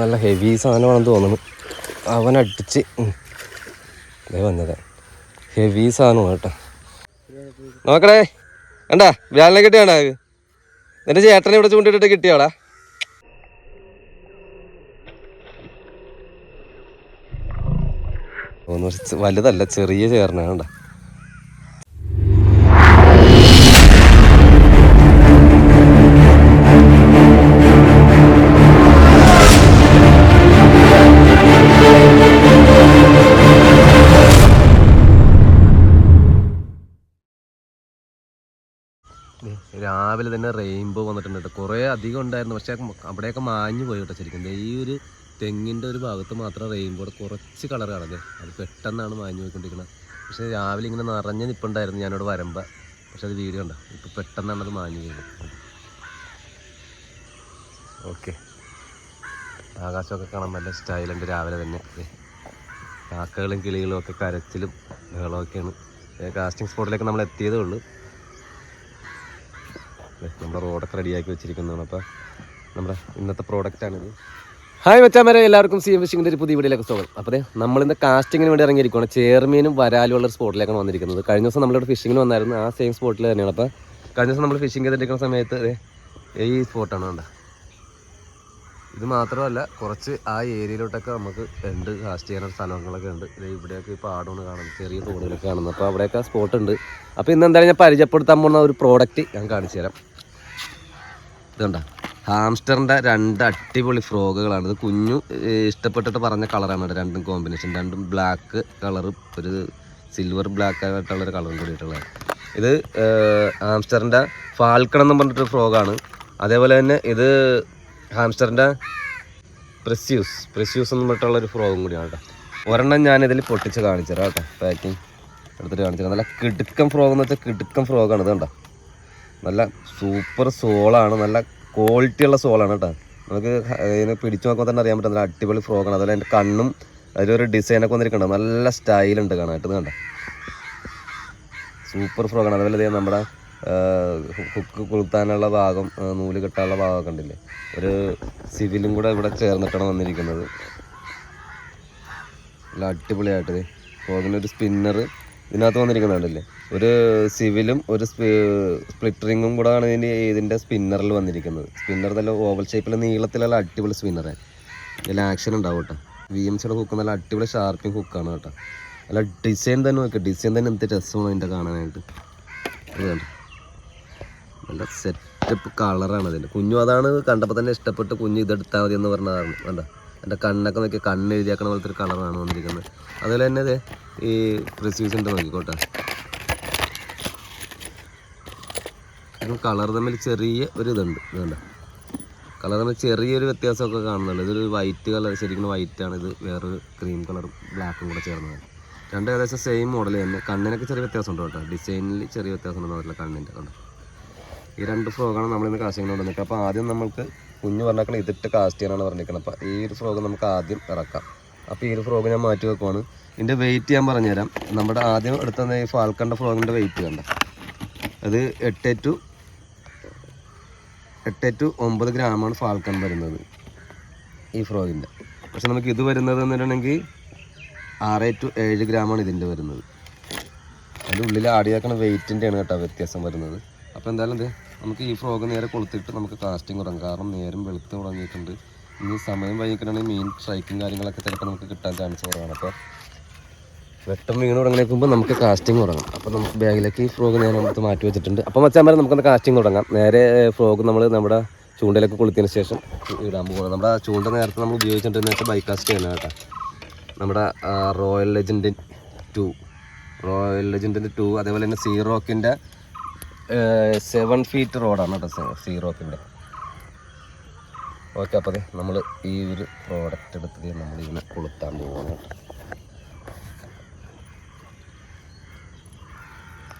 നല്ല ഹെവി സാധനമാണെന്ന് തോന്നുന്നു. അവനടിച്ച് വന്നത് ഹെവി സാധനമാണ് കേട്ടോ. നോക്കണേ കണ്ടാ വ്യാലിനെ കിട്ടിയാണോ? നിന്റെ ചേട്ടനെ ഇവിടെ ചൂണ്ടിട്ടിട്ട് കിട്ടിയോടാ? വലുതല്ല, ചെറിയ ചേർന്ന കണ്ട. രാവിലെ തന്നെ റെയിൻബോ വന്നിട്ടുണ്ട് കേട്ടോ. കുറേ അധികം ഉണ്ടായിരുന്നു, പക്ഷേ അവിടെയൊക്കെ മാഞ്ഞു പോയി കേട്ടോ. ശരിക്കും ഈ ഒരു തെങ്ങിൻ്റെ ഒരു ഭാഗത്ത് മാത്രം റെയിൻബോയുടെ കുറച്ച് കളർ കാണുന്നത്. അത് പെട്ടെന്നാണ് മാഞ്ഞു പോയിക്കൊണ്ടിരിക്കുന്നത്. പക്ഷേ രാവിലെ ഇങ്ങനെ നിറഞ്ഞ് നിൽപ്പുണ്ടായിരുന്നു ഞാനിവിടെ വരുമ്പോൾ. പക്ഷെ അത് വീഡിയോ ഉണ്ടോ, ഇപ്പോൾ പെട്ടെന്നാണ് അത് മാഞ്ഞു പോയത്. ഓക്കെ, ആകാശമൊക്കെ കാണാൻ നല്ല സ്റ്റൈലുണ്ട്. രാവിലെ തന്നെ കാക്കകളും കിളികളും ഒക്കെ കരച്ചിലും ബഹളമൊക്കെയാണ്. കാസ്റ്റിംഗ് സ്പോട്ടിലേക്ക് നമ്മൾ എത്തിയതേ ഉള്ളൂ. നമ്മുടെ റോഡൊക്കെ റെഡിയാക്കി വെച്ചിരിക്കുന്നതാണ്. അപ്പോൾ നമ്മുടെ ഇന്നത്തെ പ്രോഡക്റ്റാണിത്. ഹായ് മച്ചാമാരെ, എല്ലാവർക്കും CM ഫിഷിങ്ങിൻ്റെ ഒരു പുതിയ വീഡിയോയിലേക്ക് സ്വാഗതം. അപ്പോൾ നമ്മളിന്ന് കാസ്റ്റിങ്ങിന് വേണ്ടി ഇറങ്ങിയിരിക്കുകയാണ്. ചേർമീനും വരാലുമുള്ള ഒരു സ്പോട്ടിലേക്കാണ് വന്നിരിക്കുന്നത്. കഴിഞ്ഞ ദിവസം നമ്മളിവിടെ ഫിഷിങ്ങിന് വന്നായിരുന്നു, ആ സെയിം സ്പോട്ടിൽ തന്നെയാണ്. അപ്പോൾ കഴിഞ്ഞ ദിവസം നമ്മൾ ഫിഷിങ് ചെയ്തിരിക്കുന്ന സമയത്ത് ഈ സ്പോട്ടാണ് കണ്ട. ഇത് മാത്രമല്ല, കുറച്ച് ആ ഏരിയയിലോട്ടൊക്കെ നമുക്ക് ഉണ്ട് കാസ്റ്റ് ചെയ്യാനുള്ള സ്ഥലങ്ങളൊക്കെ ഉണ്ട്. ഇവിടെയൊക്കെ ഇപ്പോൾ ആടുകൊണ്ട് കാണുന്നത്, ചെറിയ തോടുകളൊക്കെ കാണുന്നത്. അപ്പോൾ അവിടെയൊക്കെ സ്പോട്ട് ഉണ്ട്. അപ്പോൾ ഇന്ന് എന്തായാലും ഞാൻ പരിചയപ്പെടുത്താൻ പോകുന്ന ഒരു പ്രോഡക്റ്റ് ഞാൻ കാണിച്ചു തരാം. ഇതുണ്ട ഹാംസ്റ്ററിൻ്റെ 2 അടിപൊളി ഫ്രോഗുകളാണ്. ഇത് കുഞ്ഞു ഇഷ്ടപ്പെട്ടിട്ട് പറഞ്ഞ കളറാണ് കേട്ടോ. രണ്ടും കോമ്പിനേഷൻ, രണ്ടും ബ്ലാക്ക് കളറും ഒരു സിൽവർ ബ്ലാക്ക് ആയിട്ടുള്ളൊരു കളറും കൂടിയിട്ടുള്ളത്. ഇത് ഹാംസ്റ്ററിൻ്റെ ഫാൽക്കൺ എന്ന് പറഞ്ഞിട്ടൊരു ഫ്രോഗാണ്. അതേപോലെ തന്നെ ഇത് ഹാംസ്റ്ററിൻ്റെ പ്രസ്യൂസ് എന്ന് പറഞ്ഞിട്ടുള്ളൊരു ഫ്രോഗും കൂടിയാണ് കേട്ടോ. ഒരെണ്ണം ഞാനിതിൽ പൊട്ടിച്ച് കാണിച്ചു തരാം കേട്ടോ. പാക്കിങ് എടുത്തിട്ട് കാണിച്ചു തരാം. നല്ല കിടുക്കം ഫ്രോഗ് എന്ന് വെച്ചാൽ കിടുക്കം ഫ്രോഗാണ്. ഇത് കണ്ടോ, നല്ല സൂപ്പർ സോളാണ്, നല്ല ക്വാളിറ്റിയുള്ള സോളാണ് കേട്ടോ. നമുക്ക് ഇതിനെ പിടിച്ചു നോക്കുമ്പോൾ തന്നെ അറിയാൻ പറ്റും നല്ല അടിപൊളി ഫ്രോഗാണ്. അതുപോലെ എൻ്റെ കണ്ണും അതിലൊരു ഡിസൈനൊക്കെ വന്നിരിക്കുന്നുണ്ട്, നല്ല സ്റ്റൈലുണ്ട് കാണാനായിട്ട്. ഇത് കണ്ട സൂപ്പർ ഫ്രോഗാണ്. അതുപോലെ നമ്മുടെ ഹുക്ക് കൊളുത്താനുള്ള ഭാഗം, നൂല് കെട്ടാനുള്ള ഭാഗമൊക്കെ ഉണ്ടല്ലേ, ഒരു സിവിലും കൂടെ ഇവിടെ ചേർന്നിട്ടാണ് വന്നിരിക്കുന്നത്. നല്ല അടിപൊളിയായിട്ട് ഫ്രോഗിനൊരു സ്പിന്നർ ഇതിനകത്ത് വന്നിരിക്കുന്നുണ്ടല്ലേ. ഒരു സിവിലും ഒരു സ്പ്ലിറ്ററിങ്ങും കൂടെ ആണ് ഇതിൻ്റെ സ്പിന്നറിൽ വന്നിരിക്കുന്നത്. സ്പിന്നർ നല്ല ഓവൽ ഷേപ്പിൽ നീളത്തിലുള്ള അടിപൊളി സ്പിന്നറാണ്. ഇതിൽ ആക്ഷൻ ഉണ്ടാവും കേട്ടോ. VMCയുടെ ഹുക്ക് നല്ല അടിപൊളി ഷാർപ്പിംഗ് ഹുക്കാണ് കേട്ടോ. നല്ല ഡിസൈൻ തന്നെ നോക്കുക, ഡിസൈൻ തന്നെ എന്ത് രസമാണ് അതിൻ്റെ കാണാനായിട്ട്. അത് കണ്ടോ, നല്ല സെറ്റപ്പ് കളറാണ് അതിൻ്റെ. കുഞ്ഞു അതാണ് കണ്ടപ്പോൾ തന്നെ ഇഷ്ടപ്പെട്ട് കുഞ്ഞു ഇതെടുത്താൽ മതി എന്ന് പറഞ്ഞതാണ്. കണ്ടോ, എൻ്റെ കണ്ണൊക്കെ നോക്കി, കണ്ണ് എഴുതിയാക്കണ പോലത്തെ ഒരു കളറാണ് വന്നിരിക്കുന്നത്. അതുപോലെ തന്നെ ഈ പ്രസ്യൂസിൻ്റെ നോക്കിക്കോട്ടെ, കളർ തമ്മിൽ ചെറിയ ഒരു ഇതുണ്ട്. ഇതുണ്ട് കളർ തമ്മിൽ ചെറിയൊരു വ്യത്യാസമൊക്കെ കാണുന്നുള്ളൂ. ഇതൊരു വൈറ്റ് കളർ, ശരിക്കും വൈറ്റാണ്. ഇത് വേറൊരു ക്രീം കളറും ബ്ലാക്കും കൂടെ ചേർന്നതാണ്. രണ്ടും ഏകദേശം സെയിം മോഡൽ തന്നെ. കണ്ണിനൊക്കെ ചെറിയ വ്യത്യാസമുണ്ട് കേട്ടോ, ഡിസൈനിൽ ചെറിയ വ്യത്യാസം ഉണ്ടെന്ന് പറഞ്ഞില്ല കണ്ണിൻ്റെ. കണ്ടോ, ഈ 2 ഫ്രോഗാണ് നമ്മളിന്ന് കാസ്റ്റിങ്ങിന് കൊണ്ടുവന്നിട്ട്. അപ്പോൾ ആദ്യം നമുക്ക് കുഞ്ഞ് പറഞ്ഞാൽ ഇതിട്ട് കാസ്റ്റ് ചെയ്യാനാണ് പറഞ്ഞിരിക്കുന്നത്. അപ്പോൾ ഈ ഒരു ഫ്രോഗ് നമുക്ക് ആദ്യം ഇറക്കാം. അപ്പോൾ ഈ ഒരു ഫ്രോഗ് ഞാൻ മാറ്റി വെക്കുവാണ്. ഇതിൻ്റെ വെയിറ്റ് ഞാൻ പറഞ്ഞുതരാം. നമ്മുടെ ആദ്യം എടുത്ത ഈ ഫാൽക്കണിൻ്റെ ഫ്രോഗിൻ്റെ വെയിറ്റ് കണ്ട, അത് 8 to 9 ഗ്രാമാണ് ഫാൽക്കൺ വരുന്നത് ഈ ഫ്രോഗിൻ്റെ. പക്ഷെ നമുക്ക് ഇത് വരുന്നത് എന്ന് പറഞ്ഞിട്ടുണ്ടെങ്കിൽ 6 to 7 ഗ്രാമാണ് ഇതിൻ്റെ വരുന്നത്. അതിൻ്റെ ഉള്ളിൽ ആടിയാക്കണ വെയിറ്റിൻ്റെയാണ് കേട്ടോ വ്യത്യാസം വരുന്നത്. അപ്പോൾ എന്തായാലും നമുക്ക് ഈ ഫ്രോഗ് നേരെ കൊളുത്തിട്ട് നമുക്ക് കാസ്റ്റിംഗ് തുടങ്ങാം. കാരണം നേരം വെളുത്ത് തുടങ്ങിയിട്ടുണ്ട്. ഇനി സമയം വൈകിക്കണമെങ്കിൽ മീൻ സ്ട്രൈക്കും കാര്യങ്ങളൊക്കെ ചിലപ്പോൾ നമുക്ക് കിട്ടാൻ ചാൻസ് കുറവാണ്. അപ്പോൾ വെട്ടം വീണ് തുടങ്ങിയേക്കുമ്പോൾ നമുക്ക് കാസ്റ്റിംഗ് തുടങ്ങാം. അപ്പോൾ നമുക്ക് ബാഗിലേക്ക് ഈ ഫ്രോഗ് ഞാൻ അടുത്ത് മാറ്റി വെച്ചിട്ടുണ്ട്. അപ്പോൾ മച്ചാൻ നമുക്കൊന്ന് കാസ്റ്റിംഗ് തുടങ്ങാം. നേരെ ഫ്രോഗ് നമ്മൾ നമ്മുടെ ചൂണ്ടയിലേക്ക് കൊളുത്തിയതിന് ശേഷം ഇടാൻ പോകണം. നമ്മുടെ ചൂണ്ട നേരത്തെ നമ്മൾ ഉപയോഗിച്ചിട്ടുണ്ടെന്ന് വെച്ചാൽ ബൈക്കാസ്റ്റ് ചെയ്യണം കേട്ടോ. നമ്മുടെ റോയൽ ലെജൻഡ് 2 അതേപോലെ തന്നെ സീറോക്കിൻ്റെ 7 feet റോഡാണ് കേട്ടോ സീറോക്കിൻ്റെ. ഓക്കെ, അപ്പോൾ നമ്മൾ ഈ ഒരു പ്രോഡക്റ്റ് എടുത്തിട്ട് നമ്മളിങ്ങനെ കൊളുത്താൻ പോകുന്നു കേട്ടോ.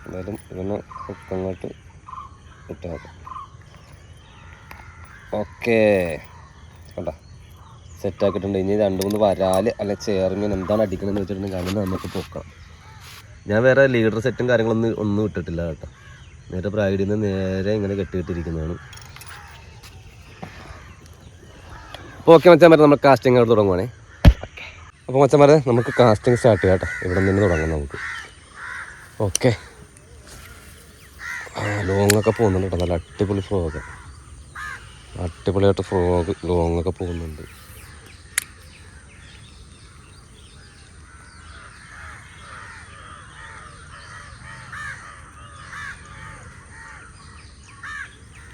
എന്തായാലും ഇങ്ങനെ ഹുക്കങ്ങോട്ട് ഇട്ടാൽ മതി. ഓക്കെ, കണ്ടോ സെറ്റാക്കിയിട്ടുണ്ട്. ഇനി 2-3 വരാൽ അല്ലെ ചേർമീൻ എന്താണ് അടിക്കണമെന്ന് വെച്ചിട്ടുണ്ടെങ്കിൽ അതിന് നമുക്ക് പൊക്കാം. ഞാൻ വേറെ ലീഡർ സെറ്റും കാര്യങ്ങളൊന്നും ഇട്ടിട്ടില്ല കേട്ടോ. നേരെ ബ്രൈഡിൽ നിന്ന് നേരെ ഇങ്ങനെ കെട്ടിയിട്ടിരിക്കുന്നതാണ്. അപ്പോൾ ഓക്കെ മച്ചാന്മാരെ, നമ്മൾ കാസ്റ്റിംഗ് അവിടെ തുടങ്ങുവാണേ. ഓക്കെ, അപ്പോൾ മച്ചാന്മാരെ നമുക്ക് കാസ്റ്റിംഗ് സ്റ്റാർട്ട് ചെയ്യാം കേട്ടോ. ഇവിടെ നിന്ന് തുടങ്ങാം നമുക്ക്. ഓക്കെ, ലോങ്ങൊക്കെ പോകുന്നുണ്ട് കേട്ടോ. നല്ല അടിപൊളി ഫ്രോഗ്, അടിപൊളിയായിട്ട് ഫ്രോഗ് ലോങ്ങൊക്കെ പോകുന്നുണ്ട്.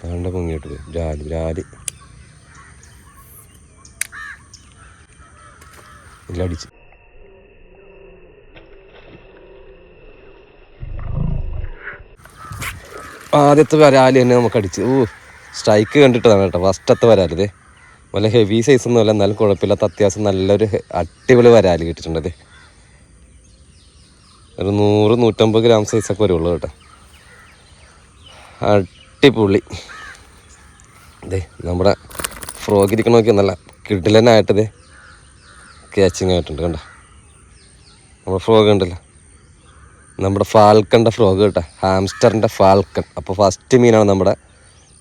അതുകൊണ്ട് പൊങ്ങിയിട്ട് പോയി രാലി ഇല്ലടിച്ച്. ആദ്യത്തെ വരാല് തന്നെ നമുക്ക് അടിച്ച്. സ്ട്രൈക്ക് കണ്ടിട്ടതാണ് കേട്ടോ ഫസ്റ്റത്തെ വരാലിതേ. വല്ല ഹെവി സൈസൊന്നും അല്ല, എന്നാലും കുഴപ്പമില്ലാത്ത അത്യാവശ്യം നല്ലൊരു അടിപൊളി വരാല് കിട്ടിയിട്ടുണ്ട്. ഒരു 100-150 ഗ്രാം സൈസൊക്കെ വരുള്ളൂ കേട്ടോ. അടിപൊളി. ഇതേ നമ്മുടെ ഫ്രോഗ് ഇരിക്കണ നോക്കിയാൽ നല്ല കിടിലനായിട്ടത് ക്യാച്ചിങ് ആയിട്ടുണ്ട് കണ്ടോ. നമ്മുടെ ഫ്രോഗ് ഉണ്ടല്ലോ, നമ്മുടെ ഫാൽക്കൻ്റെ ഫ്രോഗ് കേട്ടോ, ഹാംസ്റ്ററിൻ്റെ ഫാൽക്കൺ. അപ്പോൾ ഫസ്റ്റ് മീനാണ്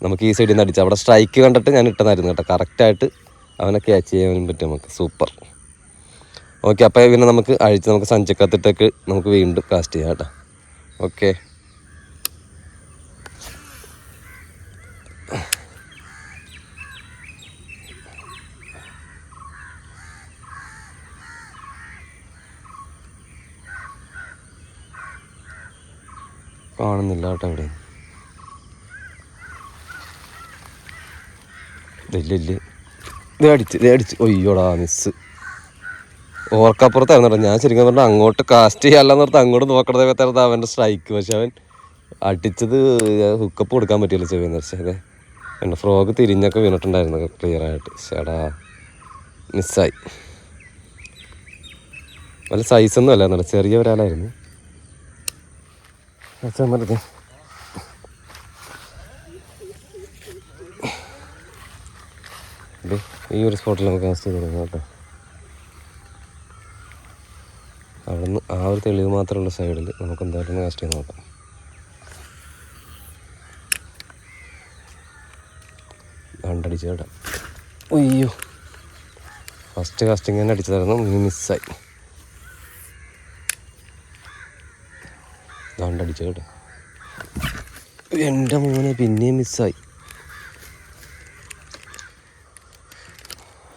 നമുക്ക് ഈ സൈഡിൽ നിന്ന് അടിച്ചത്. അവിടെ സ്ട്രൈക്ക് കണ്ടിട്ട് ഞാൻ ഇട്ടതായിരുന്നു കേട്ടോ. കറക്റ്റായിട്ട് അവനെ ക്യാച്ച് ചെയ്യാനും പറ്റും നമുക്ക്. സൂപ്പർ. ഓക്കെ, അപ്പോൾ പിന്നെ നമുക്ക് നമുക്ക് സഞ്ചക്കത്തിട്ടേക്ക് നമുക്ക് വീണ്ടും കാസ്റ്റ് ചെയ്യാം കേട്ടോ. ഓക്കെ, കാണുന്നില്ല കേട്ടോ ഇവിടെ. ഇല്ല ഇത് അടിച്ച് ഒയ്യോടാ മിസ്. ഓർക്കപ്പുറത്തായിരുന്നു കേട്ടോ. ഞാൻ ശരിക്കും പറഞ്ഞാൽ അങ്ങോട്ട് കാസ്റ്റ് ചെയ്യാമെന്ന് നിർത്തി അങ്ങോട്ട് നോക്കണത് അവൻ്റെ സ്ട്രൈക്ക്. പക്ഷെ അവൻ അടിച്ചത് ഹുക്കപ്പ് കൊടുക്കാൻ പറ്റില്ല ചെവിയെന്ന് വെച്ചാൽ. അതെ എൻ്റെ ഫ്രോഗ് തിരിഞ്ഞൊക്കെ വീണിട്ടുണ്ടായിരുന്നു ക്ലിയറായിട്ട്. ചേടാ മിസ്സായി. വല്ല സൈസൊന്നും അല്ലായിരുന്നല്ലോ, ചെറിയ ഒരാളായിരുന്നു. മറ്റേ ഈ ഒരു സ്പോട്ടിൽ നമുക്ക് കാസ്റ്റ് ചെയ്ത് തുടങ്ങാം കേട്ടോ. അവിടെ നിന്ന് ആ ഒരു തെളിവ് മാത്രമുള്ള സൈഡിൽ നമുക്ക് എന്തായാലും കാസ്റ്റ് ചെയ്ത് നോക്കാം. രണ്ടടിച്ച് കേട്ടോ. അയ്യോ, ഫസ്റ്റ് കാസ്റ്റിംഗ് തന്നെ അടിച്ചതായിരുന്നു, മിസ്സായി. രണ്ടടിച്ച് കേട്ടോ. എൻ്റെ മോനെ പിന്നെയും മിസ്സായി.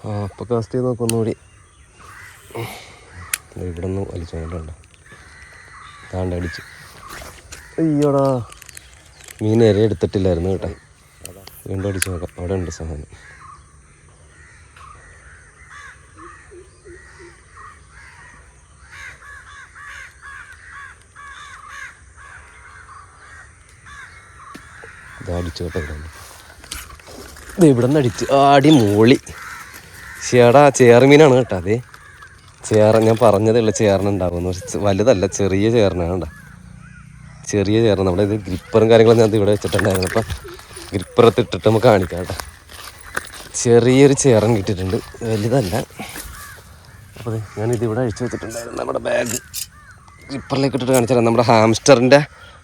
അപ്പോൾ കാസ്റ്റ് ചെയ്ത് നോക്കൊന്നുകൂടി. ഇവിടെ നിന്ന് വലിച്ചു കൊണ്ടുണ്ട്. താണ്ടടിച്ച്. അയ്യോടാ, മീൻ ഇര എടുത്തിട്ടില്ലായിരുന്നു കേട്ടോ. വീണ്ടും അടിച്ച് നോക്കാം. അവിടെ ഉണ്ട് സാധനം. അടിച്ചു കേട്ടോ. ഇവിടെ നിന്ന് അടിച്ച് ആടി മോളി. ചേടാ ചേർമീനാണ് കേട്ടോ. അതേ ഞാൻ പറഞ്ഞതേ ഉള്ളൂ ചേർന്നുണ്ടാവുമെന്ന്. വലുതല്ല, ചെറിയ ചേർനാണ് കേട്ടോ. ചെറിയ ചേർന്ന് നമ്മുടെ ഇത് ഗ്രിപ്പറും കാര്യങ്ങളും ഞാൻ ഇവിടെ വെച്ചിട്ടുണ്ടായിരുന്നു. അപ്പം ഗ്രിപ്പറത്ത് ഇട്ടിട്ട് നമുക്ക് കാണിക്കാം കേട്ടോ. ചെറിയൊരു ചേറൻ കിട്ടിയിട്ടുണ്ട്, വലുതല്ല. അപ്പോൾ ഞാനിതിവിടെ അഴിച്ചു വെച്ചിട്ടുണ്ടായിരുന്നു നമ്മുടെ ബാഗ്. ഗ്രിപ്പറിലേക്ക് ഇട്ടിട്ട് കാണിച്ചാൽ നമ്മുടെ ഹാംസ്റ്ററിൻ്റെ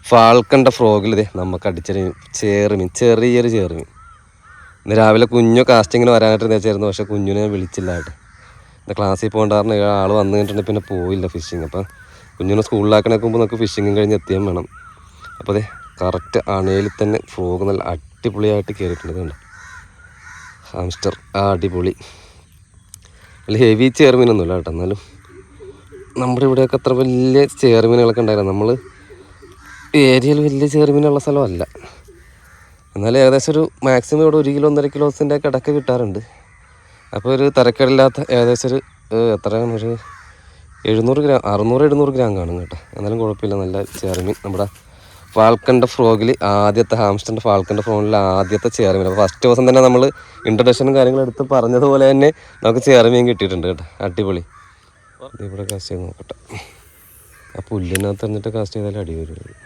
ഫാൽക്കൻ്റെ ഫ്രോഗിൽ ഇതേ നമുക്ക് അടിച്ചൊരു ചേറുമീൻ, ചെറിയൊരു ചേറുമീൻ. ഇന്ന് രാവിലെ കുഞ്ഞു കാസ്റ്റിങ്ങിന് വരാനായിട്ട് വെച്ചായിരുന്നു. പക്ഷേ കുഞ്ഞിനെ ഞാൻ വിളിച്ചില്ല കേട്ടോ. ഇന്ന് ക്ലാസ്സിൽ പോകേണ്ടായിരുന്നു. ആൾ വന്നു കഴിഞ്ഞിട്ടുണ്ടെങ്കിൽ പിന്നെ പോയില്ല ഫിഷിങ്. അപ്പം കുഞ്ഞിനെ സ്കൂളിലാക്കണേക്ക് മുമ്പ് നമുക്ക് ഫിഷിങ്ങും കഴിഞ്ഞ് എത്തിയാൽ വേണം. അപ്പോൾ അതെ കറക്റ്റ് അണയിൽ തന്നെ ഫ്രോഗ് നല്ല അടിപൊളിയായിട്ട് കയറിയിട്ടുണ്ട്. കണ്ടോ ഹാംസ്റ്റർ, അടിപൊളി. വലിയ ഹെവി ചേർമീനൊന്നുമില്ല കേട്ടോ. എന്നാലും നമ്മുടെ ഇവിടെയൊക്കെ അത്ര വലിയ ചേർമീനുകളൊക്കെ ഉണ്ടായിരുന്നു. നമ്മൾ ഏരിയയിൽ വലിയ ചേർമീനുള്ള സ്ഥലമല്ല. എന്നാലും ഏകദേശം ഒരു മാക്സിമം ഇവിടെ 1 കിലോ 1.5 കിലോസിൻ്റെ ഒക്കെ ഇടയ്ക്ക് കിട്ടാറുണ്ട്. അപ്പോൾ ഒരു തരക്കേടില്ലാത്ത ഏകദേശം ഒരു എത്രയാണ്, ഒരു 700 ഗ്രാം 600-700 ഗ്രാം കാണും കേട്ടോ. എന്നാലും കുഴപ്പമില്ല, നല്ല ചേർമീൻ. നമ്മുടെ ഫാൽക്കൻ്റെ ഫ്രോഗിൽ ആദ്യത്തെ, ഹാംസ്റ്ററിൻ്റെ ഫാൽക്കൻ്റെ ഫ്രോഗിൽ ആദ്യത്തെ ചേർമീൻ. അപ്പോൾ ഫസ്റ്റ് ദിവസം തന്നെ നമ്മൾ ഇൻട്രഡക്ഷനും കാര്യങ്ങളും എടുത്ത് പറഞ്ഞതുപോലെ തന്നെ നമുക്ക് ചേർമീൻ കിട്ടിയിട്ടുണ്ട് കേട്ടോ. അടിപൊളി. ഇതിവിടെ കാസ്റ്റ് ചെയ്ത് നോക്കട്ടെ. ആ പുല്ലിനകത്ത് എന്നിട്ട് കാസ്റ്റ് ചെയ്താലും അടി വരും.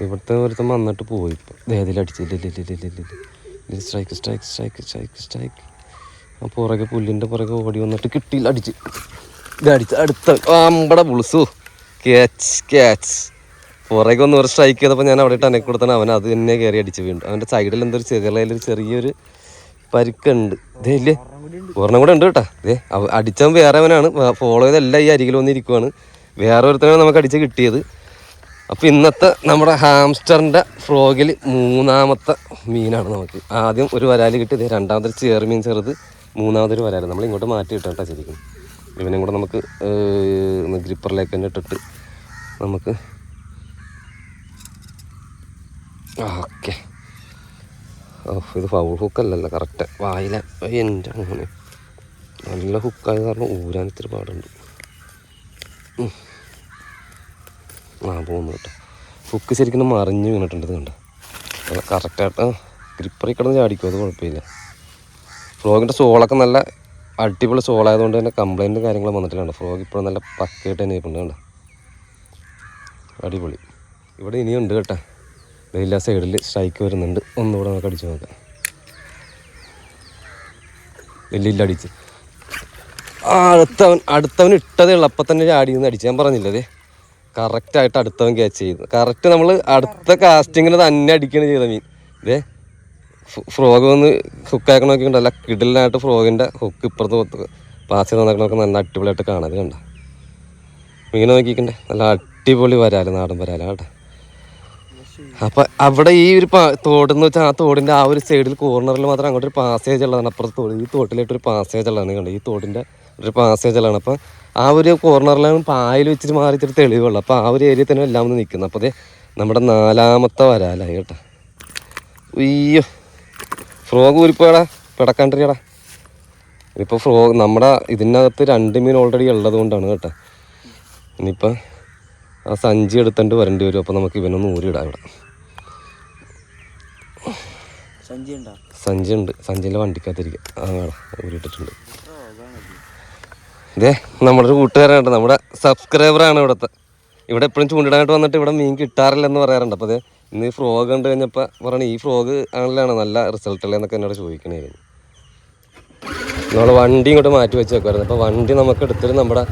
ഇവിടുത്തെ ഒരുത്തം വന്നിട്ട് പോയി. ഇപ്പോൾ ഇതിലടിച്ചില്ല. സ്ട്രൈക്ക്. ആ പുറകെ പുല്ലിൻ്റെ പുറകെ ഓടി വന്നിട്ട് കിട്ടിയില്ല, അടിച്ച്. ഇതടിച്ച് അടുത്ത അമ്പട പുളിസു ക്യാച്ച്. പുറകെ ഒന്ന് ഒരു സ്ട്രൈക്ക് ചെയ്തപ്പോൾ ഞാൻ അവിടെ ഇട്ട് അനക്ക് കൊടുത്താണ് അവൻ അത് തന്നെ കയറി അടിച്ച് വീണ്ടും. അവൻ്റെ സൈഡിൽ എന്തൊരു ചെറിയൊരു പരിക്കുണ്ട്. ഇതേ ഇല്ലേ, ഒരെണ്ണം കൂടെ ഉണ്ട് കേട്ടോ. ഇതേ അടിച്ചവൻ വേറെ അവനാണ്, ഫോളോ ചെയ്തെല്ലാം ഈ അരികിൽ വന്നിരിക്കുവാണ്. വേറെ ഒരുത്തനാണ് നമുക്ക് അടിച്ച് കിട്ടിയത്. അപ്പോൾ ഇന്നത്തെ നമ്മുടെ ഹാംസ്റ്ററിൻ്റെ ഫ്രോഗിൽ 3ാമത്തെ മീനാണ് നമുക്ക്. ആദ്യം ഒരു വരാൽ കിട്ടി, രണ്ടാമതൊരു ചേർമീൻ ചെറുത്, 3ാമതൊരു വരാൽ. നമ്മൾ ഇങ്ങോട്ട് മാറ്റി ഇട്ടോ ശരിക്കും. ഇവനും കൂടെ നമുക്ക് ഗ്രിപ്പറിലേക്ക് തന്നെ ഇട്ടിട്ട് നമുക്ക് ഓക്കെ. ഇത് ഫൗൾ ഹുക്കല്ലല്ലോ, കറക്റ്റ് വായില. എൻ്റെ മോനെ നല്ല ഹുക്കായ കാരണം ഊരാൻ ഇത്തിരി പാടുണ്ട്. പോകുന്നു കേട്ടോ. ഹുക്ക് ശരിക്കും മറിഞ്ഞ് വീണിട്ടുണ്ട്. ഇത് കണ്ടോ, കറക്റ്റായിട്ട് ഗ്രിപ്പറിൽ കിടന്ന് ചാടിക്കും, അത് കുഴപ്പമില്ല. ഫ്രോഗിൻ്റെ സോളൊക്കെ നല്ല അടിപൊളി സോളായതുകൊണ്ട് തന്നെ കംപ്ലൈൻറ്റ് കാര്യങ്ങളും വന്നിട്ടില്ല. ഫ്രോഗ് ഇപ്പോഴും നല്ല പക്കയായിട്ട് തന്നെ ഇരിപ്പുണ്ട്. കണ്ടോ, അടിപൊളി. ഇവിടെ ഇനിയുണ്ട് കേട്ടോ, എല്ലാ സൈഡിൽ സ്ട്രൈക്ക് വരുന്നുണ്ട്. ഒന്നുകൂടെ നമുക്ക് അടിച്ച് നോക്കാം. ഇല്ല അടിച്ച് അടുത്തവൻ ഇട്ടതേ ഉള്ളൂ, അപ്പം തന്നെ ചാടിയെന്ന് അടിച്ച്. ഞാൻ പറഞ്ഞില്ലേ, കറക്റ്റായിട്ട് അടുത്തവൻ ക്യാച്ച് ചെയ്തു. കറക്റ്റ് നമ്മൾ അടുത്ത കാസ്റ്റിങ്ങിന് തന്നെ അടിക്കുകയാണ് ചെയ്ത മീൻ. ഇതേ ഫ്രോഗ് വന്ന് ഹുക്കാക്കണ നോക്കിയിട്ട് നല്ല കിടലിനായിട്ട് ഫ്രോഗിൻ്റെ ഹുക്ക് ഇപ്പുറത്ത് പാസ് ചെയ്ത് നോക്കണമൊക്കെ നല്ല അടിപൊളിയായിട്ട് കാണാൻ കണ്ട. മീൻ നോക്കിക്കണ്ടേ, നല്ല അടിപൊളി വരാല്, നാടൻ വരാല കേട്ടോ. അപ്പം അവിടെ ഈ ഒരു തോടെന്ന് വെച്ചാൽ ആ തോടിൻ്റെ ആ ഒരു സൈഡിൽ കോർണറിൽ മാത്രം അങ്ങോട്ടൊരു പാസേജ് ഉള്ളതാണ്. അപ്പുറത്ത് തോട്, ഈ തോട്ടിലായിട്ടൊരു പാസേജ് ഉള്ളതാണ് കണ്ടോ, ഈ തോടിൻ്റെ ഒരു പാസേജ് ഉള്ളതാണ്. അപ്പം ആ ഒരു കോർണറിലാണ് പായൽ വെച്ചിട്ട് മാറിയിട്ടൊരു തെളിവുള്ളൂ. അപ്പോൾ ആ ഒരു ഏരിയയിൽ തന്നെ എല്ലാം ഒന്ന് നിൽക്കുന്നത്. അപ്പോൾ നമ്മുടെ 4ാമത്തെ വരാലായി കേട്ടോ. അയ്യോ, ഫ്രോഗ് ഊരിപ്പോടാ, പിടക്കാണ്ടിരിക്കടാ. ഇപ്പോൾ ഫ്രോഗ് നമ്മുടെ ഇതിനകത്ത് 2 മീൻ ഓൾറെഡി ഉള്ളത് കൊണ്ടാണ് കേട്ടോ. ഇനിയിപ്പോൾ ആ സഞ്ചി എടുത്തിട്ട് വരേണ്ടി വരും. അപ്പോൾ നമുക്ക് ഇവനൊന്ന് ഊരിയിടാം. ഇവിടെ സഞ്ചി ഉണ്ട്, സഞ്ചിയിൽ വണ്ടിക്കകത്തിരിക്കുക. ആ വേണം, ഊരിയിട്ടിട്ടുണ്ട്. ഇതേ നമ്മുടെ ഒരു കൂട്ടുകാരാണ്, നമ്മുടെ സബ്സ്ക്രൈബറാണ് ഇവിടുത്തെ. ഇവിടെ എപ്പോഴും ചൂണ്ടിടാനായിട്ട് വന്നിട്ട് ഇവിടെ മീൻ കിട്ടാറില്ലെന്ന് പറയാറുണ്ട്. അപ്പോൾ ഇന്ന് ഈ ഫ്രോഗ് കണ്ടു കഴിഞ്ഞപ്പോൾ പറയണേ, ഈ ഫ്രോഗ് ആണല്ലാണ് നല്ല റിസൾട്ടുള്ളത് എന്നൊക്കെ എന്നോട് ചോദിക്കണായിരുന്നു. നമ്മൾ വണ്ടി ഇങ്ങോട്ട് മാറ്റി വെച്ച് വെക്കുമായിരുന്നു. അപ്പോൾ വണ്ടി നമുക്ക് എടുത്തിട്ട് നമ്മുടെ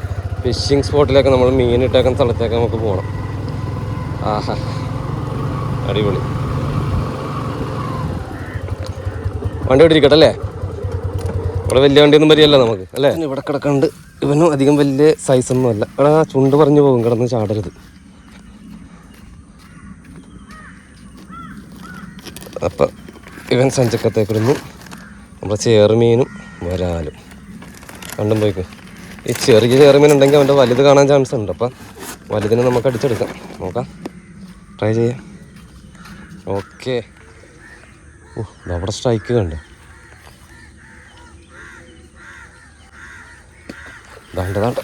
ഫിഷിംഗ് സ്പോട്ടിലേക്ക്, നമ്മൾ മീൻ ഇട്ടേക്കുന്ന സ്ഥലത്തേക്ക് നമുക്ക് പോകണം. ആഹാ, അടിപൊളി. വണ്ടി ഇവിടെ ഇരിക്കട്ടെ അല്ലേ, ഇവിടെ വലിയ വണ്ടിയൊന്നും വരികയല്ലോ നമുക്ക് അല്ലേ. ഇവിടെ കിടക്കുന്നുണ്ട്, ഇവനും അധികം വലിയ സൈസൊന്നും അല്ല. ഇവിടെ ചുണ്ട് പറഞ്ഞു പോകും, കിടന്ന് ചാടരുത്. അപ്പം ഇവൻ സഞ്ചക്കത്തേക്കിടുന്നു. നമ്മുടെ ചേറുമീനും വരാലും രണ്ടും പോയിക്കും. ഈ ചെറിയ ചേറുമീൻ ഉണ്ടെങ്കിൽ അവൻ്റെ വലുത് കാണാൻ ചാൻസ് ഉണ്ട്. അപ്പം വലുതിനെ നമുക്ക് അടിച്ചെടുക്കാം, നോക്കാം, ട്രൈ ചെയ്യാം. ഓക്കെ. അവിടെ സ്ട്രൈക്ക് കണ്ടോ, ദാണ്ട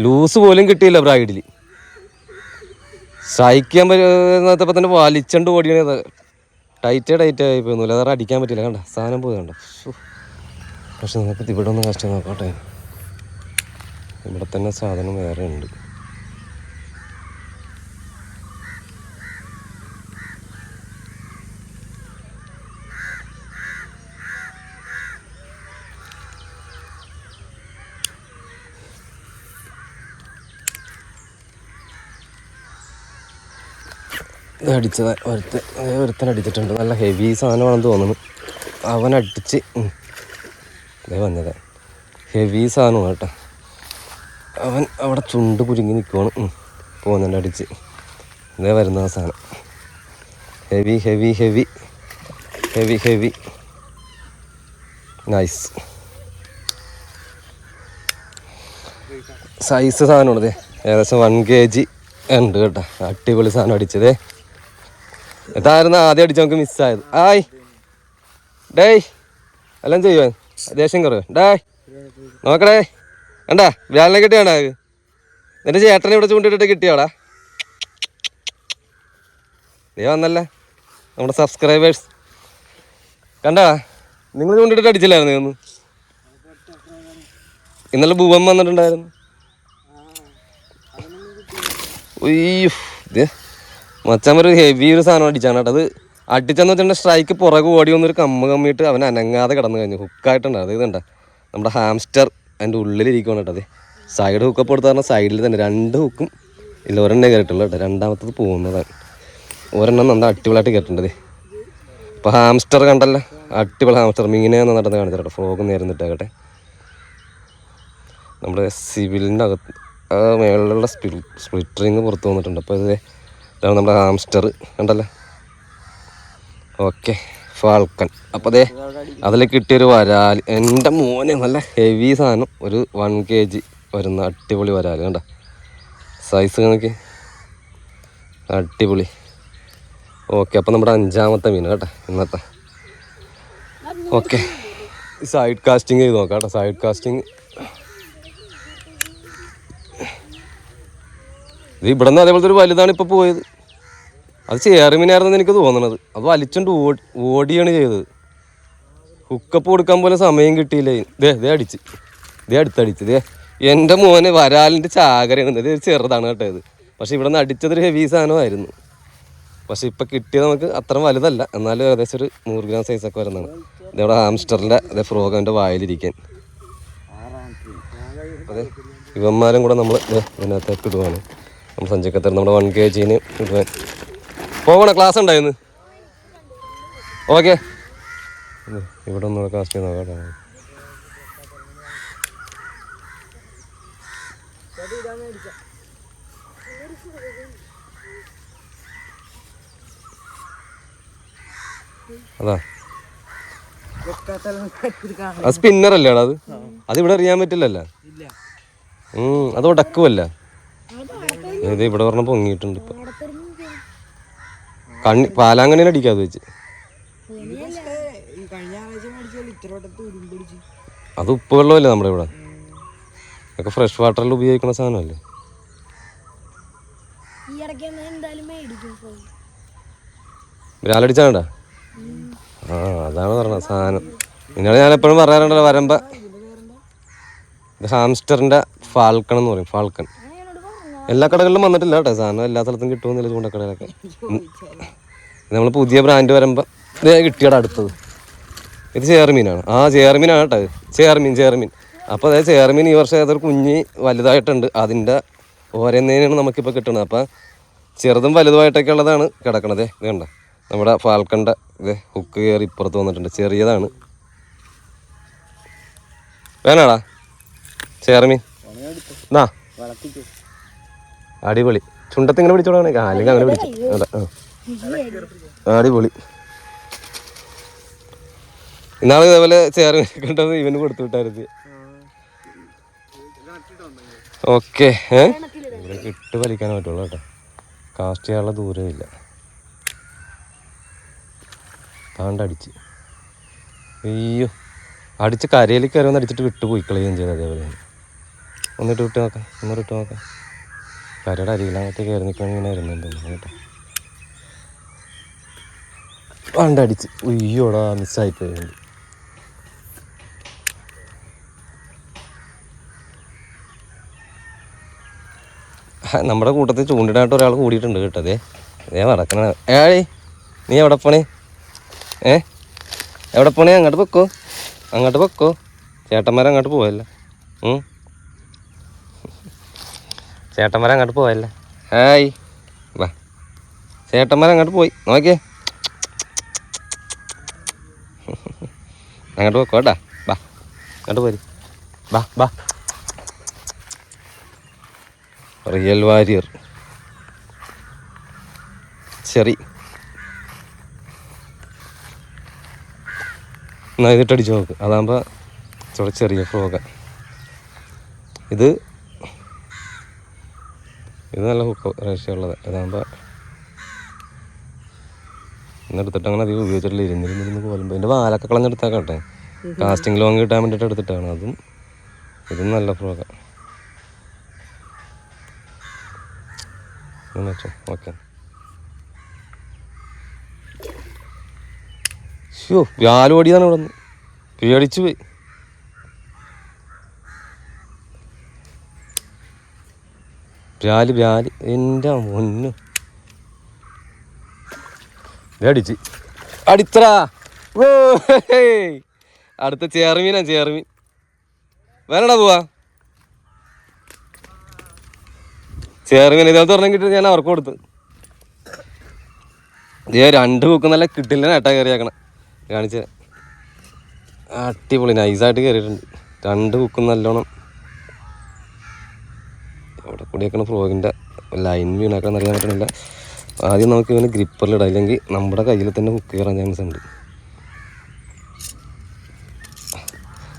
ലൂസ് പോലും കിട്ടിയില്ല ബ്രായിഡിൽ. സഹിക്കാൻ പറ്റുന്നപ്പോൾ തന്നെ വലിച്ചണ്ട് ഓടിയാണ്. ടൈറ്റ് ആയി പോയൊന്നുമില്ല, അതാറ് അടിക്കാൻ പറ്റില്ല. കണ്ട സാധനം പോയി കണ്ട. പക്ഷെ നമുക്ക് ഇവിടെ ഒന്ന് കഷ്ടം നോക്കട്ടെ, ഇവിടെ തന്നെ സാധനം വേറെ ഉണ്ട്. അടിച്ചത് ഒരുത്തൻ അടിച്ചിട്ടുണ്ട്, നല്ല ഹെവി സാധനമാണെന്ന് തോന്നുന്നു. അവൻ അടിച്ച് ഇതേ വന്നത് ഹെവി സാധനമാണ് കേട്ടോ. അവൻ അവിടെ ചുണ്ട് കുരുങ്ങി നിൽക്കുവാണ്, പോകുന്നുണ്ട് അടിച്ച്. ഇതേ വരുന്ന ആ സാധനം heavy heavy heavy heavy heavy nice size സാധനമാണ്. ഏകദേശം 1 kg ഉണ്ട് കേട്ടോ. അടിപൊളി സാധനം അടിച്ചതേ. ഇതായിരുന്നു ആദ്യം അടിച്ച് നമുക്ക് മിസ്സായത്. ആയ് ഡേയ് എല്ലാം ചെയ്യുവാ, ദേഷ്യം കയറുക. ഡേയ് നോക്കടേ, കണ്ടാ വ്യാലിനെ കിട്ടിയാണോ? നിന്റെ ചേട്ടനെ ഇവിടെ ചൂണ്ടിട്ടിട്ട് കിട്ടിയോടാ? നീ വന്നല്ലേ നമ്മുടെ സബ്സ്ക്രൈബേഴ്സ്, കണ്ടാ നിങ്ങൾ ചൂണ്ടിട്ടിട്ട് അടിച്ചില്ലായിരുന്നു ഒന്ന്? ഇന്നലെ ഭൂവം വന്നിട്ടുണ്ടായിരുന്നു. ഉയ്യോ, ഇത് മച്ചാൻ ഒരു ഹെവി ഒരു സാധനം അടിച്ചാണ് കേട്ടോ. അത് അടിച്ചെന്ന് വെച്ചിട്ടുണ്ടെങ്കിൽ സ്ട്രൈക്ക് പുറകെ ഓടി വന്നൊരു കമ്മിയിട്ട് അവൻ അനങ്ങാതെ കിടന്നു കഴിഞ്ഞു. ഹുക്കായിട്ടുണ്ട്. അത് ഇതുണ്ട നമ്മുടെ ഹാംസ്റ്റർ അതിൻ്റെ ഉള്ളിലിരിക്കുകയാണ് കേട്ടോ. അതെ സൈഡ് ഹുക്കപ്പ് കൊടുത്ത പറഞ്ഞാൽ സൈഡിൽ തന്നെ 2 ഹുക്കും ഇല്ല, ഒരെണ്ണേ കയറിയിട്ടുള്ളൂ കേട്ടോ. രണ്ടാമത്തത് പോകുന്നതാണ്. ഒരെണ്ണം നല്ല അടിപൊളിയായിട്ട് കയറിയിട്ടുണ്ട്. ഇപ്പോൾ ഹാംസ്റ്റർ കണ്ടല്ലോ, അടിപൊളി ഹാംസ്റ്റർ മീനെ നടന്ന് കാണിച്ചു കേട്ടോ. ഫ്രോഗ് നേരുന്നിട്ടേക്കട്ടെ. നമ്മുടെ സിവിലിൻ്റെ അകത്ത് മേളിലുള്ള സ്പ്ലിറ്ററിങ് പുറത്ത് വന്നിട്ടുണ്ട്. അപ്പോൾ ഇതാണ് നമ്മുടെ ഹാംസ്റ്റർ കണ്ടല്ലോ. Okay Falcon. അപ്പോൾ അതിൽ കിട്ടിയൊരു വരാൽ. എൻ്റെ മോനെ നല്ല ഹെവി സാധനം, ഒരു 1 kg വരുന്ന അടിപൊളി വരാൽ കണ്ട. സൈസ് നോക്കി അടിപൊളി. ഓക്കെ അപ്പോൾ നമ്മുടെ 5ാമത്തെ മീൻ കേട്ടോ ഇന്നത്തെ. ഓക്കെ സൈഡ് കാസ്റ്റിങ് ചെയ്ത് നോക്കാം കേട്ടോ. സൈഡ് കാസ്റ്റിങ് ഇത് ഇവിടെ നിന്ന് അതേപോലത്തെ ഒരു വലുതാണ് ഇപ്പോൾ പോയത്. അത് ചേർമീനായിരുന്നെന്ന് എനിക്ക് തോന്നണത്. അത് വലിച്ചുകൊണ്ട് ഓടിയാണ് ചെയ്തത്. ഹുക്കപ്പ് കൊടുക്കാൻ പോലെ സമയം കിട്ടിയില്ല. ദേ അടിച്ച്, അടുത്തടിച്ച്. എൻ്റെ മോനെ വരാലിൻ്റെ ചാകരയാണ്. ഇത് ചെറുതാണ് കേട്ടോ ഇത്. പക്ഷെ ഇവിടെ നിന്ന് അടിച്ചതൊരു ഹെവി സാധനമായിരുന്നു. പക്ഷെ ഇപ്പം കിട്ടിയത് നമുക്ക് അത്ര വലുതല്ല, എന്നാലും ഏകദേശം ഒരു 100 ഗ്രാം സൈസൊക്കെ വരുന്നതാണ്. ഇതവിടെ ഹാംസ്റ്ററിൻ്റെ ഫ്രോഗ് അവൻ്റെ വായിലിരിക്കാൻ. അതെ ഇവന്മാരും കൂടെ നമ്മൾ ഇതിനകത്തേക്ക് ഇടുവാണ്. നമ്മൾ സഞ്ചിക്കത്തർ നമ്മുടെ 1 kg ഇടുവാൻ പോകണം. ക്ലാസ് ഉണ്ടായിരുന്നു. ഓക്കെ ഇവിടെ ഒന്നുകൂടെ കാസ്റ്റ് ചെയ്ത് നോക്കാം കേട്ടോ. അതാ അത് സ്പിന്നർ അല്ലേ അത്? അതിവിടെ അറിയാൻ പറ്റില്ലല്ലോ. അത് ഉടക്കുമല്ല. ഇത് ഇവിടെ പറഞ്ഞ പൊങ്ങിയിട്ടുണ്ട്. ഇപ്പൊ പാലാങ്കണ്ണിനെ അടിക്കാതെ വെച്ച് അത് ഉപ്പ് വെള്ളമല്ലേ നമ്മുടെ ഇവിടെ. ഒക്കെ ഫ്രഷ് വാട്ടറിൽ ഉപയോഗിക്കുന്ന സാധനമല്ലേ. വിരാലടിച്ചാണ്ടാ? ആ അതാണ് പറഞ്ഞത് സാധനം. നിങ്ങള് ഞാൻ എപ്പോഴും പറയാറുണ്ടല്ലോ വരമ്പ. ഇത് ഹാംസ്റ്ററിന്റെ ഫാൽക്കൺ എന്ന് പറയും. ഫാൽക്കൺ എല്ലാ കടകളിലും വന്നിട്ടില്ല കേട്ടോ. സാധനം എല്ലാ സ്ഥലത്തും കിട്ടുമെന്നില്ല ചൂണ്ടക്കടയിലൊക്കെ. നമ്മൾ പുതിയ ബ്രാൻഡ് വരുമ്പോൾ ഇത് കിട്ടിയടാ അടുത്തത്. ഇത് ചേർമീനാണ്. ചേർമീനാണ് കേട്ടോ. ചേർമീൻ. അപ്പോൾ അതായത് ചേർമീൻ ഈ വർഷം ഏതൊരു കുഞ്ഞ് വലുതായിട്ടുണ്ട്. അതിൻ്റെ ഓരോന്നേനാണ് നമുക്കിപ്പോൾ കിട്ടുന്നത്. അപ്പം ചെറുതും വലുതുമായിട്ടൊക്കെ ഉള്ളതാണ് കിടക്കണത്. ഇത് കണ്ട നമ്മുടെ ഫാൽക്കണ്ട ഹുക്ക് കയറി ഇപ്പുറത്ത് വന്നിട്ടുണ്ട്. ചെറിയതാണ്. വേണാടാ ചേർമീൻ? എന്നാ അടിപൊളി. ചുണ്ടത്തിങ്ങനെ പിടിച്ചോടാണ്. അല്ലെങ്കിൽ അങ്ങനെ പിടിച്ചു. അതെ അടിപൊളി. ഇന്നാള് ഇതേപോലെ ചേർമീൻ കണ്ടത് ഇവന് കൊടുത്തു വിട്ടായിരുന്നു. ഓക്കെ ഇവിടെ ഇട്ട് വലിക്കാൻ പറ്റുള്ളൂ കേട്ടോ. കാസ്റ്റ് ചെയ്യാനുള്ള ദൂരമില്ല. താണ്ടടിച്ച് അയ്യോ അടിച്ച് കരയിലേക്ക് കയറി അടിച്ചിട്ട് വിട്ട് പോയി കളയുകയും ചെയ്തു. അതേപോലെ ഒന്നിട്ട് വിട്ട് നോക്കാം. ഒന്നിട്ട് നോക്കാം. കരയുടെ അരിയിലങ്ങനത്തെ കയറി നിൽക്കാൻ ഇങ്ങനെ വരുന്നുണ്ട് കേട്ടോ. താണ്ടടിച്ച് അയ്യോടാ മിസ്സായിപ്പോയി. നമ്മുടെ കൂട്ടത്തിൽ ചൂണ്ടിടാനായിട്ട് ഒരാൾ കൂടിയിട്ടുണ്ട് കേട്ടോ. അതേ നടക്കണ. നീ എവിടെ പോണേ? എവിടെ പോണേ? അങ്ങോട്ട് പൊക്കോ. ചേട്ടന്മാരെ അങ്ങോട്ട് പോവല്ല. ചേട്ടന്മാരെ അങ്ങോട്ട് പോവല്ല. വാ ചേട്ടന്മാരെ അങ്ങോട്ട് പോയി നോക്കിയേ. അങ്ങോട്ട് പൊക്കോ കേട്ടാ. വാ അങ്ങോട്ട് പോരി. വാ റിയൽ വാരിയർ ചെറി. എന്നാൽ ഇതിട്ടടിച്ച് നോക്ക്. അതാകുമ്പോൾ ഇച്ചിരി ചെറിയ ഫ്രോഗ. ഇത് നല്ല ഹുക്ക് റേഷ്യ ഉള്ളത്. അതാകുമ്പോൾ ഇന്നെടുത്തിട്ട് അങ്ങനെ അധികം ഉപയോഗിച്ചിട്ടില്ല. ഇരുന്നിരുന്ന് പോലുമ്പോൾ ഇതിൻ്റെ വാലൊക്കെ കളഞ്ഞെടുത്താക്കട്ടെ. കാസ്റ്റിംഗ് ലോങ് കിട്ടാൻ വേണ്ടിയിട്ട് എടുത്തിട്ടാണ്. ഇതും നല്ല ഫ്രോഗ. ഓക്കെ ഷോ വ്യാലോടിയതാണ് ഇവിടെ നിന്ന്. പേടിച്ചു പോയി. വ്യാല് എൻ്റെ മുന്നു അടിച്ച് അടിച്ചടാ. അടുത്ത ചേർമീനാ, ചേർമീൻ. വേണടാ പോവാ. ചേർമീൻ ഇതേപോലത്തെ ഒരെണ്ണം കിട്ടി ഞാൻ അവർക്ക് കൊടുത്ത്. ഇതേ 2 ഹുക്ക് നല്ല കിട്ടില്ല നേട്ടാ കയറിയാക്കണം. കാണിച്ച അടിപൊളി നൈസായിട്ട് കയറിയിട്ടുണ്ട്. 2 ഹുക്കും നല്ലോണം അവിടെ കൂടിയേക്കണ ഫ്രോഗിൻ്റെ ലൈൻ വീണാക്കാന്ന് അറിയാൻ പറ്റണില്ല. ആദ്യം നമുക്ക് ഇവന് ഗ്രിപ്പറിലിടാം, ഇല്ലെങ്കിൽ നമ്മുടെ കയ്യിൽ തന്നെ ഹുക്ക് കയറാൻ ചാൻസ് ഉണ്ട്.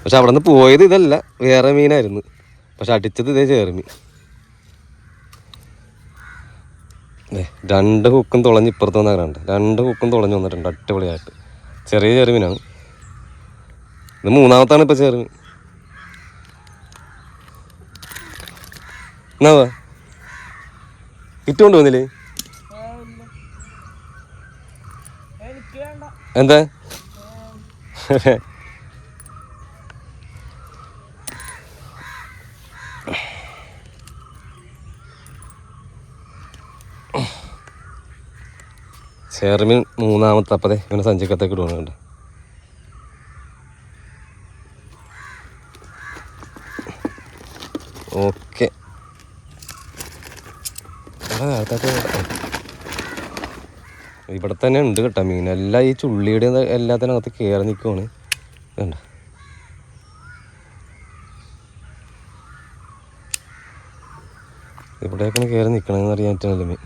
പക്ഷെ അവിടെ നിന്ന് പോയത് ഇതല്ല, വേറെ മീനായിരുന്നു. പക്ഷെ അടിച്ചത് ഇതേ ചേർമീൻ. 2 ഹുക്കും തുളഞ്ഞ് ഇപ്പുറത്ത് വന്നാൽ കണ്ട. 2 ഹുക്കും തുളഞ്ഞ് വന്നിട്ടുണ്ട് അടിപൊളിയായിട്ട്. ചെറിയ ചെറുമീനാണ് ഇത്. 3ാമത്താണ് ഇപ്പം ചെറുമീൻ. എന്നാ കിട്ടുകൊണ്ട് വന്നില്ലേ? എന്താ ചെറുമീൻ 3ാമത്തെ. അപ്പതേ ഇവനെ സഞ്ചിക്കത്തേക്ക് ഇടുന്നുണ്ട്. ഓക്കെ, ഇവിടെ തന്നെ ഉണ്ട് കേട്ടോ മീൻ. എല്ലാം ഈ ചുള്ളിയുടെ എല്ലാത്തിനകത്ത് കയറി നിൽക്കുവാണ്. വേണ്ട ഇവിടെയൊക്കെ കയറി നിൽക്കണമെന്ന് അറിയാൻ പറ്റണല്ലോ മീൻ.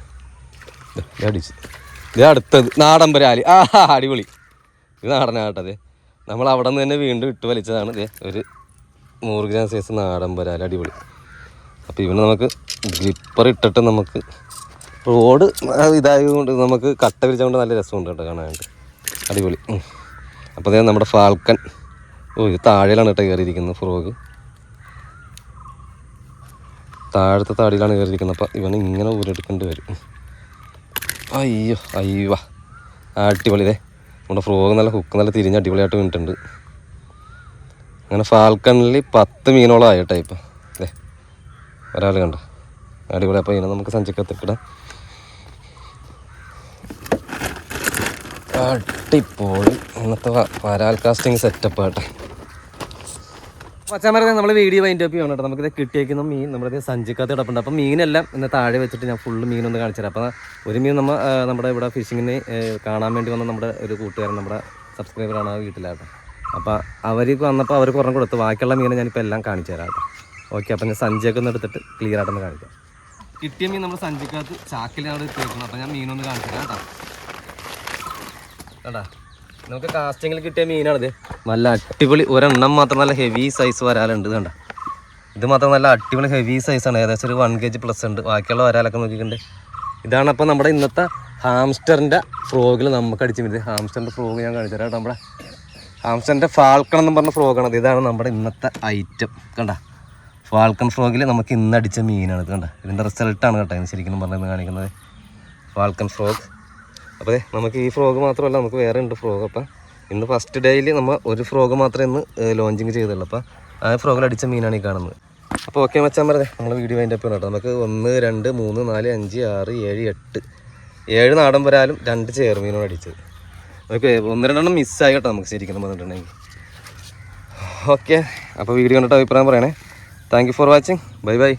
അടിച്ച് ഇത് അടുത്തത് നാടൻ പരാല്. അടിപൊളി. ഇത് നാടനാട്ടത്. നമ്മൾ അവിടെ നിന്ന് തന്നെ വീണ്ടും ഇട്ട് വലിച്ചതാണ്. ഇതേ ഒരു 100 ഗ്രാം സൈസ് നാടൻ പരാല്. അടിപൊളി. അപ്പോൾ ഇവന് നമുക്ക് ഗ്രിപ്പർ ഇട്ടിട്ട് നമുക്ക് റോഡ് ഇതായതുകൊണ്ട് നമുക്ക് കട്ട വിരിച്ചുകൊണ്ട് നല്ല രസമുണ്ട് കേട്ടോ കാണാനായിട്ട്. അടിപൊളി. അപ്പോൾ അതേ നമ്മുടെ ഫാൽക്കൺ. ഇത് താഴെയിലാണ് കേട്ടോ കയറിയിരിക്കുന്നത് ഫ്രോഗ്. താഴത്തെ താടിയിലാണ് കയറിയിരിക്കുന്നത്. അപ്പോൾ ഇവന് ഇങ്ങനെ ഊരെടുക്കേണ്ടി വരും. അയ്യോ അടിപൊളി. ഇതേ നമ്മുടെ ഫ്രോഗ് നല്ല ഹുക്ക് നല്ല തിരിഞ്ഞ് അടിപൊളിയായിട്ട് വീണിട്ടുണ്ട്. അങ്ങനെ ഫാൽക്കണിൽ 10 മീനോളം ആയിട്ടാ ഇപ്പം. അതെ ഒരാൾ കണ്ട അടിപൊളി. അപ്പോൾ ഇതിനെ നമുക്ക് സഞ്ചിക്കത്തിക്കിടാം. അടിപൊളി. ഇന്നത്തെ വരാൽ കാസ്റ്റിംഗ് സെറ്റപ്പ് ആട്ടെ. പച്ചാമര നമ്മൾ വീഡിയോ വൈൻഡ് അപ്പ് ചെയ്യണം കേട്ടോ. നമുക്കിത് കിട്ടിയേക്കുന്ന മീൻ നമ്മുടെ സഞ്ചിക്കകത്ത് കിടപ്പുണ്ട്. അപ്പം മീനെല്ലാം ഇന്ന് താഴെ വെച്ചിട്ട് ഞാൻ ഫുള്ള് മീനൊന്ന് കാണിച്ചു തരാം. അപ്പോൾ ഒരു മീൻ നമ്മുടെ ഇവിടെ ഫിഷിങ്ങിന് കാണാൻ വേണ്ടി വന്ന നമ്മുടെ ഒരു കൂട്ടുകാരൻ, നമ്മുടെ സബ്സ്ക്രൈബറാണ് ആ വീട്ടിലാട്ടോ. അപ്പോൾ അവർക്ക് വന്നപ്പോൾ അവർക്ക് ഒരെണ്ണം കൊടുത്ത് ബാക്കിയുള്ള മീനെ ഞാനിപ്പോൾ എല്ലാം കാണിച്ചു തരാം കേട്ടോ. ഓക്കെ, അപ്പം ഞാൻ സഞ്ചിയൊക്കെ ഒന്ന് എടുത്തിട്ട് ക്ലിയർ ആയിട്ടൊന്ന് കാണിക്കാം. കിട്ടിയ മീൻ നമ്മുടെ സഞ്ചിക്കകത്ത് ചാക്കിലാണ് ഇട്ടേക്കുന്നത്. അപ്പോൾ ഞാൻ മീനൊന്ന് കാണിച്ചു തരാം കേട്ടോ. കേട്ടാ നമുക്ക് കാസ്റ്റിങ്ങിൽ കിട്ടിയ മീനാണിത്. നല്ല അടിപൊളി ഒരെണ്ണം മാത്രം നല്ല ഹെവി സൈസ് വരാലുണ്ട്. കണ്ട ഇത് മാത്രം നല്ല അടിപൊളി ഹെവി സൈസാണ്. ഏകദേശം ഒരു 1 kg പ്ലസ് ഉണ്ട്. ബാക്കിയുള്ള വരാലൊക്കെ നോക്കിയിട്ടുണ്ട്. ഇതാണ് അപ്പോൾ നമ്മുടെ ഇന്നത്തെ ഹാംസ്റ്ററിൻ്റെ ഫ്രോഗിൽ നമുക്ക് അടിച്ച് മീൻ. ഹാംസ്റ്ററിൻ്റെ ഫ്രോഗ് ഞാൻ കാണിച്ചു തരാം കേട്ടോ. നമ്മുടെ ഹാംസ്റ്ററിൻ്റെ ഫാൽക്കൺ എന്ന് പറഞ്ഞ ഫ്രോഗാണത്. ഇതാണ് നമ്മുടെ ഇന്നത്തെ ഐറ്റം. കണ്ട ഫാൽക്കൺ ഫ്രോഗിൽ നമുക്ക് ഇന്ന് അടിച്ച മീനാണ്. കണ്ട ഇതിൻ്റെ റിസൾട്ടാണ് കേട്ടോ ഇത് ശരിക്കും പറഞ്ഞത് കാണിക്കുന്നത്. Falcon frog. അപ്പോൾ നമുക്ക് ഈ ഫ്രോഗ് മാത്രമല്ല, നമുക്ക് വേറെ ഉണ്ട് ഫ്രോഗ്. അപ്പം ഇന്ന് ഫസ്റ്റ് ഡേയിൽ നമ്മൾ ഒരു ഫ്രോഗ് മാത്രമേ ഇന്ന് ലോഞ്ചിങ് ചെയ്തുള്ളൂ. അപ്പോൾ ആ ഫ്രോഗിൽ അടിച്ച മീനാണ് ഈ കാണുന്നത്. അപ്പോൾ ഓക്കെ മച്ചാൻ പറഞ്ഞേ നമ്മൾ വീഡിയോ അതിൻ്റെ ഒപ്പം കേട്ടോ. നമുക്ക് 1 2 3 4 5 6 7 8 നാടൻ വരാലും 2 ചേർമീനോട് അടിച്ചത്. ഓക്കെ 1 2 മിസ്സായി കേട്ടോ നമുക്ക് ശരിക്കും പറഞ്ഞിട്ടുണ്ടെങ്കിൽ. ഓക്കെ അപ്പോൾ വീഡിയോ കണ്ടിട്ട് അഭിപ്രായം പറയണേ. Thank you for watching. Bye bye.